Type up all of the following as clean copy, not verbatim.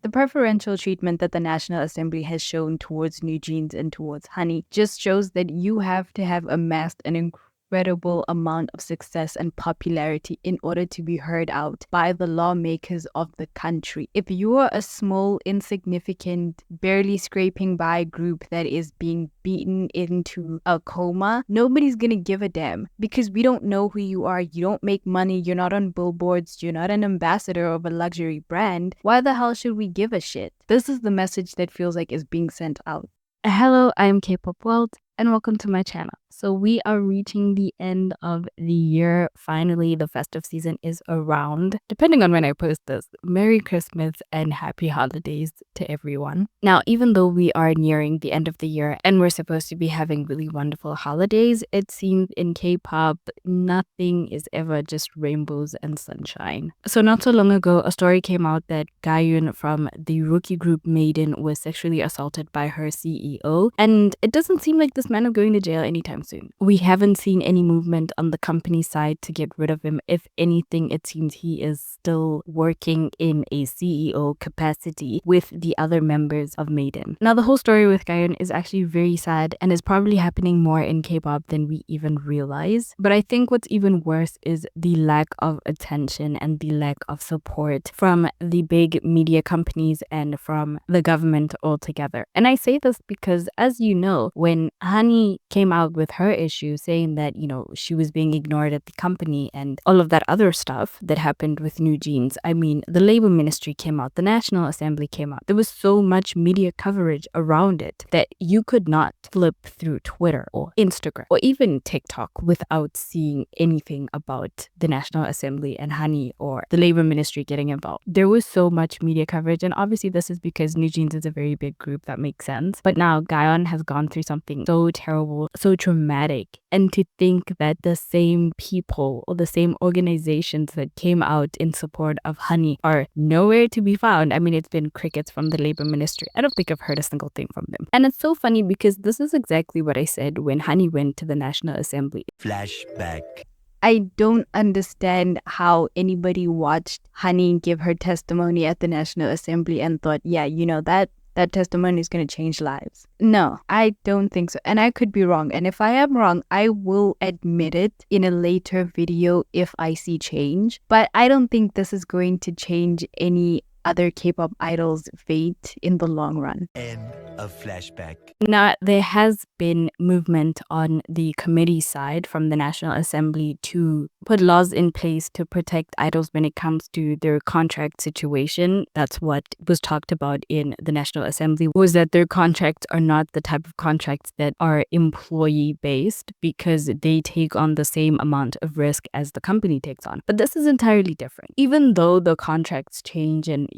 The preferential treatment that the National Assembly has shown towards New Jeans and towards Honey just shows that you have to have amassed an incredible amount of success and popularity in order to be heard out by the lawmakers of the country. If you are a small, insignificant, barely scraping by group that is being beaten into a coma, nobody's gonna give a damn because we don't know who you are. You don't make money. You're not on billboards. You're not an ambassador of a luxury brand. Why the hell should we give a shit? This is the message that feels like is being sent out. Hello, I'm Kpop World and welcome to my channel. So we are reaching the end of the year. Finally, the festive season is around. Depending on when I post this, Merry Christmas and Happy Holidays to everyone. Now, even though we are nearing the end of the year and we're supposed to be having really wonderful holidays, it seems in K-pop, nothing is ever just rainbows and sunshine. So not so long ago, a story came out that Gaeun from the rookie group Maiden was sexually assaulted by her CEO. And it doesn't seem like this man is going to jail anytime soon. We haven't seen any movement on the company side to get rid of him. If anything, it seems he is still working in a CEO capacity with the other members of Maiden. Now, the whole story with Guion is actually very sad and is probably happening more in K-pop than we even realize. But I think what's even worse is the lack of attention and the lack of support from the big media companies and from the government altogether. And I say this because, as you know, when Honey came out with her issue saying that, she was being ignored at the company and all of that other stuff that happened with New Jeans, I mean, the Labor Ministry came out, the National Assembly came out. There was so much media coverage around it that you could not flip through Twitter or Instagram or even TikTok without seeing anything about the National Assembly and Honey or the Labor Ministry getting involved. There was so much media coverage, and obviously this is because New Jeans is a very big group. That makes sense. But now Guion has gone through something so terrible, so traumatic, and to think that the same people or the same organizations that came out in support of Honey are nowhere to be found. I mean, it's been crickets from the Labor Ministry. I don't think I've heard a single thing from them. And it's so funny because this is exactly what I said when Honey went to the National Assembly. Flashback. I don't understand how anybody watched Honey give her testimony at the National Assembly and thought, yeah, that testimony is going to change lives. No, I don't think so. And I could be wrong. And if I am wrong, I will admit it in a later video if I see change. But I don't think this is going to change any other K-pop idols' fate in the long run. End of flashback. Now, there has been movement on the committee side from the National Assembly to put laws in place to protect idols when it comes to their contract situation. That's what was talked about in the National Assembly, was that their contracts are not the type of contracts that are employee-based because they take on the same amount of risk as the company takes on. But this is entirely different. Even though the contracts change and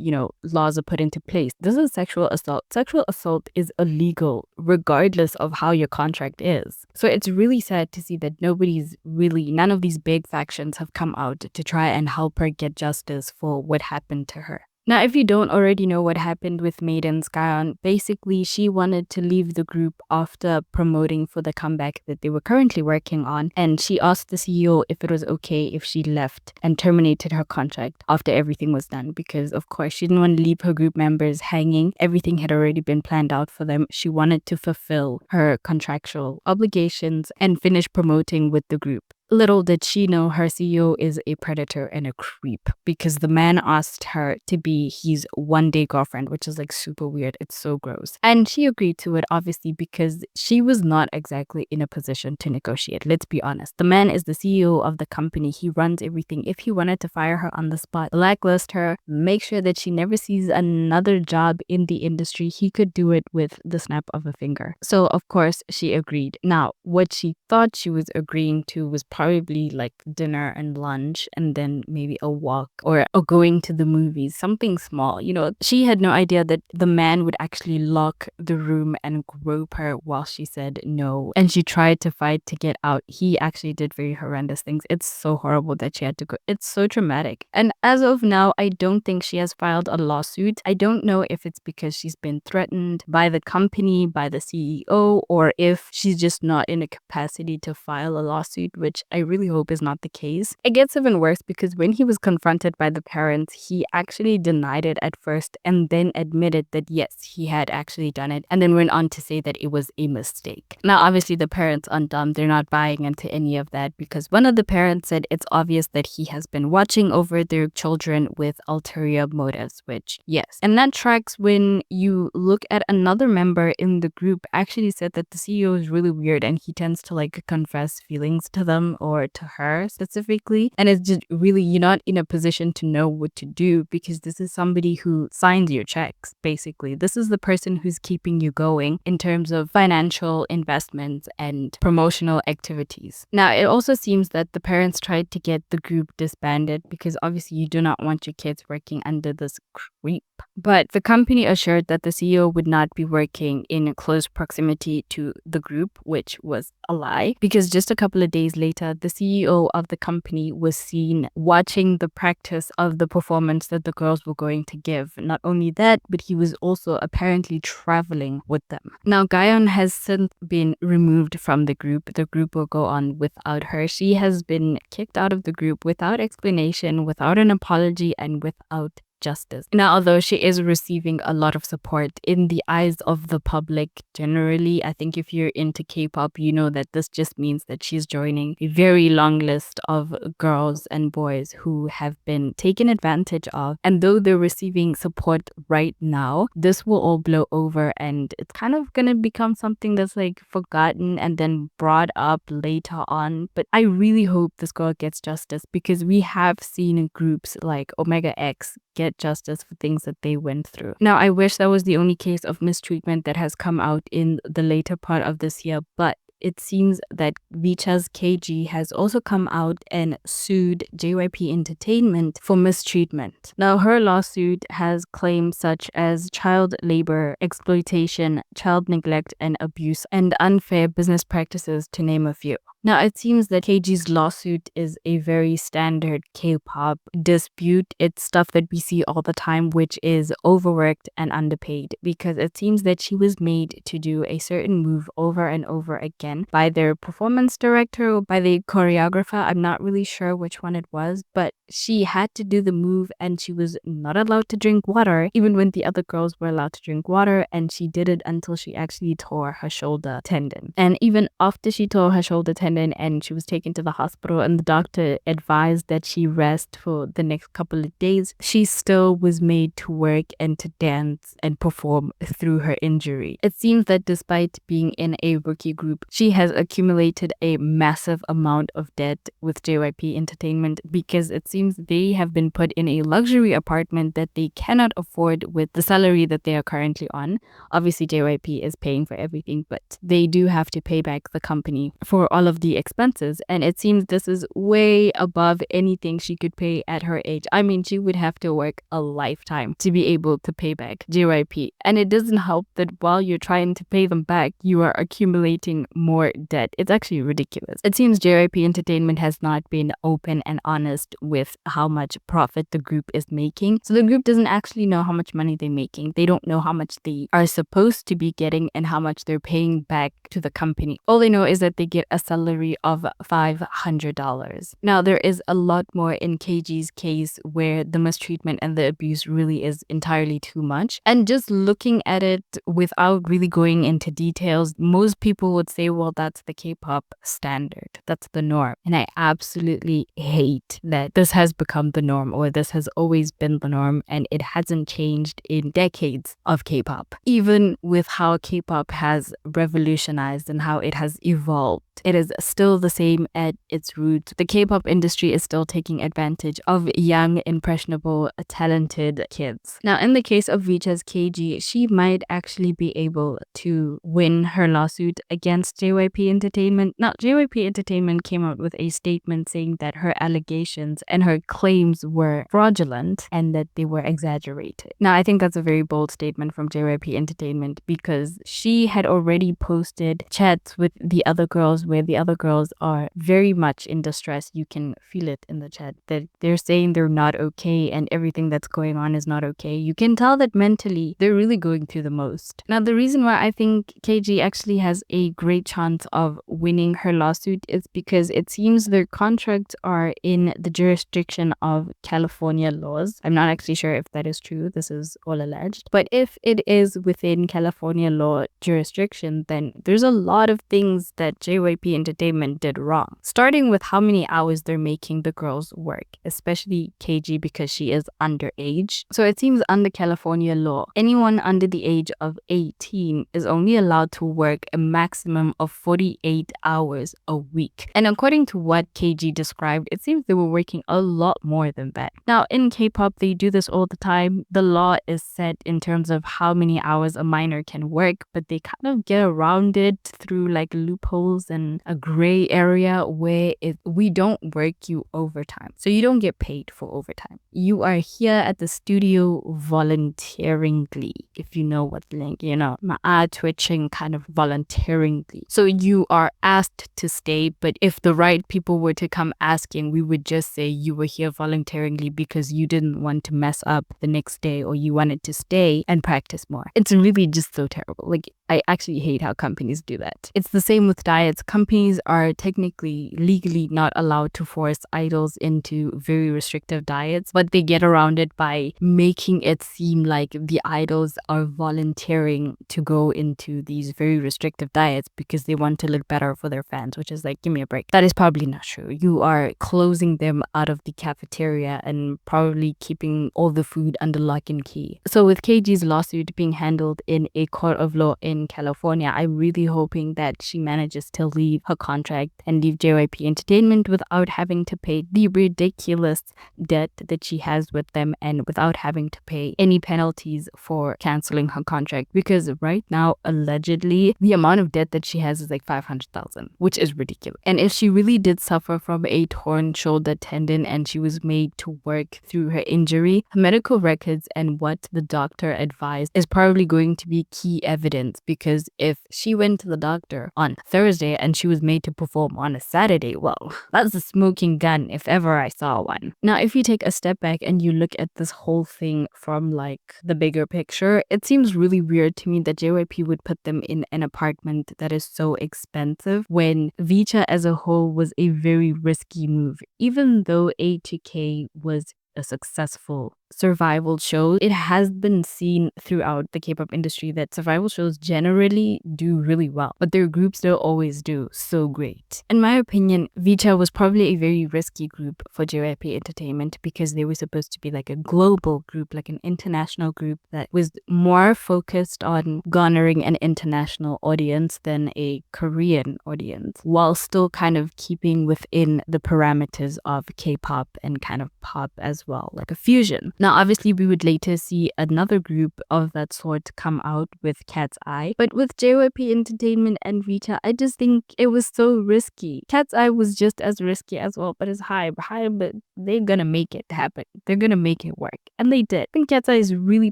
laws are put into place, this is sexual assault. Sexual assault is illegal regardless of how your contract is. So it's really sad to see that none of these big factions have come out to try and help her get justice for what happened to her. Now, if you don't already know what happened with Maiden's Guion, basically she wanted to leave the group after promoting for the comeback that they were currently working on, and she asked the CEO if it was okay if she left and terminated her contract after everything was done, because of course she didn't want to leave her group members hanging. Everything had already been planned out for them. She wanted to fulfill her contractual obligations and finish promoting with the group. Little did she know her CEO is a predator and a creep, because the man asked her to be his one-day girlfriend, which is like super weird. It's so gross. And she agreed to it, obviously, because she was not exactly in a position to negotiate. Let's be honest. The man is the CEO of the company. He runs everything. If he wanted to fire her on the spot, blacklist her, make sure that she never sees another job in the industry, he could do it with the snap of a finger. So, of course, she agreed. Now, what she thought she was agreeing to was probably like dinner and lunch and then maybe a walk or going to the movies, something small. She had no idea that the man would actually lock the room and grope her while she said no. And she tried to fight to get out. He actually did very horrendous things. It's so horrible that she had to go. It's so traumatic. And as of now, I don't think she has filed a lawsuit. I don't know if it's because she's been threatened by the company, by the CEO, or if she's just not in a capacity to file a lawsuit, which I really hope is not the case. It gets even worse because when he was confronted by the parents, he actually denied it at first and then admitted that yes, he had actually done it, and then went on to say that it was a mistake. Now, obviously, the parents aren't dumb. They're not buying into any of that because one of the parents said it's obvious that he has been watching over their children with ulterior motives, which, yes. And that tracks when you look at another member in the group actually said that the CEO is really weird and he tends to like confess feelings to them or to her specifically. And it's just really, you're not in a position to know what to do because this is somebody who signs your checks, basically. This is the person who's keeping you going in terms of financial investments and promotional activities. Now, it also seems that the parents tried to get the group disbanded because obviously you do not want your kids working under this creep. But the company assured that the CEO would not be working in close proximity to the group, which was a lie, because just a couple of days later, the CEO of the company was seen watching the practice of the performance that the girls were going to give. Not only that, but he was also apparently traveling with them. Now, Guion has since been removed from the group. The group will go on without her. She has been kicked out of the group without explanation, without an apology, and without justice. Now, although she is receiving a lot of support in the eyes of the public generally, I think if you're into K-pop, you know that this just means that she's joining a very long list of girls and boys who have been taken advantage of. And though they're receiving support right now, this will all blow over and it's kind of going to become something that's like forgotten and then brought up later on. But I really hope this girl gets justice because we have seen groups like Omega X get justice for things that they went through. Now, I wish that was the only case of mistreatment that has come out in the later part of this year, but it seems that Vcha's KG has also come out and sued JYP Entertainment for mistreatment. Now, her lawsuit has claims such as child labor, exploitation, child neglect and abuse, and unfair business practices, to name a few. Now, it seems that KG's lawsuit is a very standard K-pop dispute. It's stuff that we see all the time, which is overworked and underpaid, because it seems that she was made to do a certain move over and over again by their performance director or by the choreographer. I'm not really sure which one it was, but she had to do the move and she was not allowed to drink water, even when the other girls were allowed to drink water, and she did it until she actually tore her shoulder tendon. And even after she tore her shoulder tendon, and she was taken to the hospital and the doctor advised that she rest for the next couple of days, she still was made to work and to dance and perform through her injury. It seems that despite being in a rookie group, she has accumulated a massive amount of debt with JYP Entertainment because it seems they have been put in a luxury apartment that they cannot afford with the salary that they are currently on. Obviously, JYP is paying for everything, but they do have to pay back the company for all of the expenses, and it seems this is way above anything she could pay at her age. I mean, she would have to work a lifetime to be able to pay back JYP, and it doesn't help that while you're trying to pay them back, you are accumulating more debt. It's actually ridiculous. It seems JYP Entertainment has not been open and honest with how much profit the group is making, so the group doesn't actually know how much money they're making. They don't know how much they are supposed to be getting and how much they're paying back to the company. All they know is that they get a salary of $500. Now, there is a lot more in KG's case where the mistreatment and the abuse really is entirely too much. And just looking at it without really going into details, most people would say, well, that's the K-pop standard. That's the norm. And I absolutely hate that this has become the norm, or this has always been the norm, and it hasn't changed in decades of K-pop. Even with how K-pop has revolutionized and how it has evolved, it is still the same at its roots. The K-pop industry is still taking advantage of young, impressionable, talented kids. Now, in the case of Vcha's KG, she might actually be able to win her lawsuit against JYP Entertainment. Now, JYP Entertainment came out with a statement saying that her allegations and her claims were fraudulent and that they were exaggerated. Now, I think that's a very bold statement from JYP Entertainment because she had already posted chats with the other girls where the other the girls are very much in distress. You can feel it in the chat that they're saying they're not okay and everything that's going on is not okay. You can tell that mentally they're really going through the most. Now, the reason why I think KG actually has a great chance of winning her lawsuit is because it seems their contracts are in the jurisdiction of California laws. I'm not actually sure if that is true. This is all alleged. But if it is within California law jurisdiction, then there's a lot of things that JYP Entertainment did wrong. Starting with how many hours they're making the girls work, especially KG because she is underage. So it seems under California law, anyone under the age of 18 is only allowed to work a maximum of 48 hours a week. And according to what KG described, it seems they were working a lot more than that. Now, in K-pop, they do this all the time. The law is set in terms of how many hours a minor can work, but they kind of get around it through like loopholes and a gray area where we don't work you overtime. So you don't get paid for overtime. You are here at the studio voluntarily, if you know what link, my eye twitching kind of voluntarily. So you are asked to stay, but if the right people were to come asking, we would just say you were here voluntarily because you didn't want to mess up the next day or you wanted to stay and practice more. It's really just so terrible. Like, I actually hate how companies do that. It's the same with diets. Companies are technically legally not allowed to force idols into very restrictive diets, but they get around it by making it seem like the idols are volunteering to go into these very restrictive diets because they want to look better for their fans, which is like, give me a break. That is probably not true. You are closing them out of the cafeteria and probably keeping all the food under lock and key. So with KG's lawsuit being handled in a court of law in California, I'm really hoping that she manages to leave her contract and leave JYP Entertainment without having to pay the ridiculous debt that she has with them and without having to pay any penalties for canceling her contract, because right now allegedly the amount of debt that she has is like 500,000, which is ridiculous. And if she really did suffer from a torn shoulder tendon and she was made to work through her injury, her medical records and what the doctor advised is probably going to be key evidence, because if she went to the doctor on Thursday and she was made to perform on a Saturday, well, that's a smoking gun if ever I saw one. Now, if you take a step back and you look at this whole thing from like the bigger picture, it seems really weird to me that JYP would put them in an apartment that is so expensive when Vcha as a whole was a very risky move. Even though A2K was a successful survival show, it has been seen throughout the K-pop industry that survival shows generally do really well, but their groups don't always do so great. In my opinion, Vcha was probably a very risky group for JYP Entertainment because they were supposed to be like a global group, like an international group that was more focused on garnering an international audience than a Korean audience, while still kind of keeping within the parameters of K-pop and kind of pop as well, like a fusion. Now, obviously, we would later see another group of that sort come out with Cat's Eye. But with JYP Entertainment and Vcha, I just think it was so risky. Cat's Eye was just as risky as well, but it's high, but they're gonna make it happen. They're gonna make it work. And they did. I think Cat's Eye is really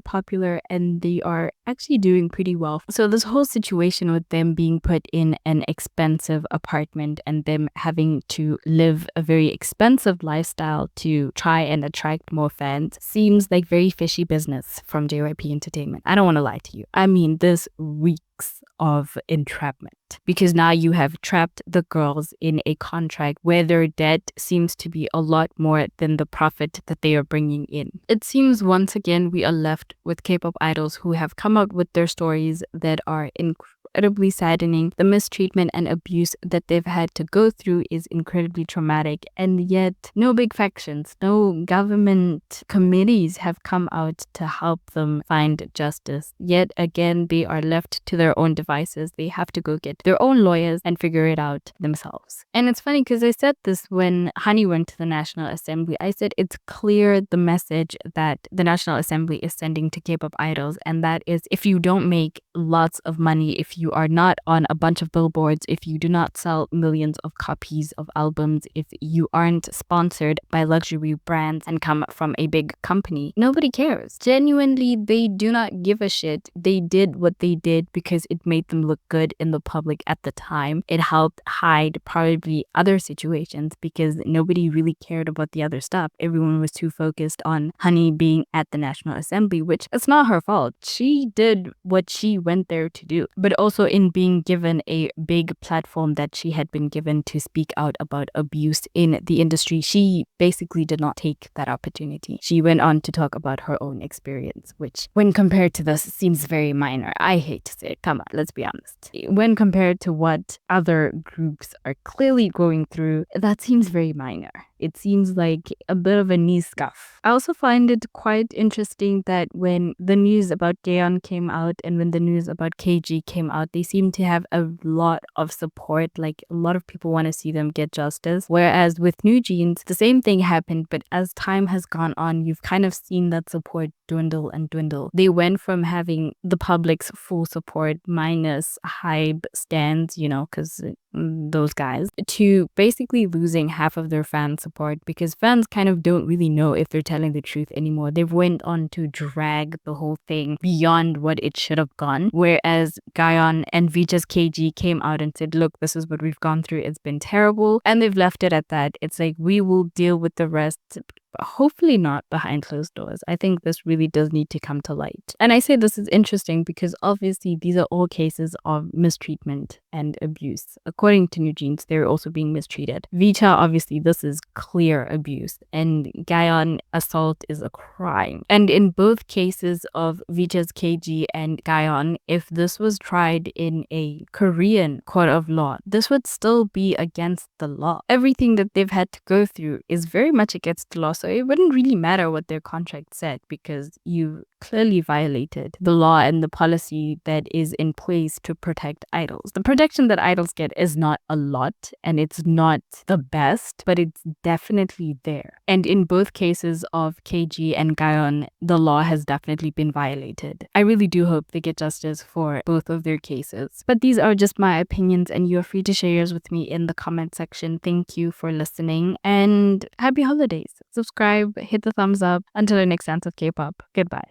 popular and they are actually doing pretty well. So this whole situation with them being put in an expensive apartment and them having to live a very expensive lifestyle to try and attract more fans seems like very fishy business from JYP Entertainment. I don't want to lie to you. I mean, this reeks of entrapment, because now you have trapped the girls in a contract where their debt seems to be a lot more than the profit that they are bringing in. It seems once again we are left with K-pop idols who have come out with their stories that are incredibly saddening. The mistreatment and abuse that they've had to go through is incredibly traumatic, and yet no big factions, no government committees have come out to help them find justice. Yet again, they are left to their own devices. They have to go get their own lawyers and figure it out themselves. And it's funny because I said this when Honey went to the National Assembly. I said it's clear the message that the National Assembly is sending to K-pop idols, and that is, if you don't make lots of money, if you you are not on a bunch of billboards, if you do not sell millions of copies of albums, if you aren't sponsored by luxury brands and come from a big company, nobody cares. Genuinely, they do not give a shit. They did what they did because it made them look good in the public at the time. It helped hide probably other situations because nobody really cared about the other stuff. Everyone was too focused on Honey being at the National Assembly, which it's not her fault. She did what she went there to do, but also in being given a big platform that she had been given to speak out about abuse in the industry, she basically did not take that opportunity. She went on to talk about her own experience, which when compared to this seems very minor. I hate to say it. Come on, let's be honest. When compared to what other groups are clearly going through, that seems very minor. It seems like a bit of a knee scuff. I also find it quite interesting that when the news about Gaeun came out and when the news about KG came out, they seem to have a lot of support. Like, a lot of people want to see them get justice. Whereas with New Jeans, the same thing happened, but as time has gone on, you've kind of seen that support dwindle and dwindle. They went from having the public's full support minus hype stands, because those guys, to basically losing half of their fan support because fans kind of don't really know if they're telling the truth anymore. They've went on to drag the whole thing beyond what it should have gone. Whereas Guion and Vcha's KG came out and said, look, this is what we've gone through. It's been terrible. And they've left it at that. It's like, we will deal with the rest, but hopefully not behind closed doors. I think this really does need to come to light. And I say this is interesting because obviously these are all cases of mistreatment and abuse. According to New Jeans, they're also being mistreated. Vcha, obviously, this is clear abuse. And Gaeun, assault is a crime. And in both cases of Vcha's KG and Gaeun, if this was tried in a Korean court of law, this would still be against the law. Everything that they've had to go through is very much against the law. So it wouldn't really matter what their contract said because you clearly violated the law and the policy that is in place to protect idols. The protection that idols get is not a lot and it's not the best, but it's definitely there. And in both cases of KG and Gaeun, the law has definitely been violated. I really do hope they get justice for both of their cases. But these are just my opinions and you're free to share yours with me in the comment section. Thank you for listening and happy holidays. Subscribe, hit the thumbs up. Until the next dance of K-pop. Goodbye.